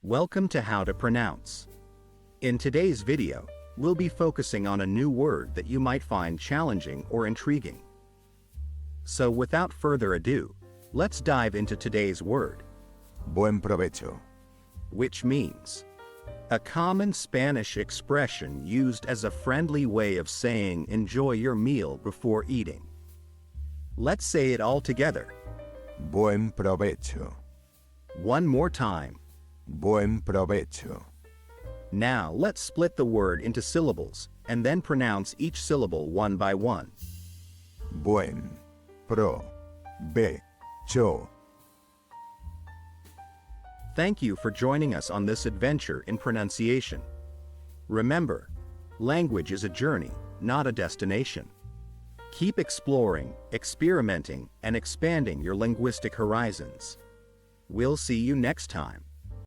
Welcome to How to Pronounce. In today's video, we'll be focusing on a new word that you might find challenging or intriguing. So without further ado, let's dive into today's word, Buen provecho. which means a common Spanish expression used as a friendly way of saying enjoy your meal before eating. Let's say it all together. Buen provecho. One more time. Buen provecho. Now let's split the word into syllables and then pronounce each syllable one by one. Buen provecho. Thank you for joining us on this adventure in pronunciation. Remember, language is a journey, not a destination. Keep exploring, experimenting, and expanding your linguistic horizons. We'll see you next time.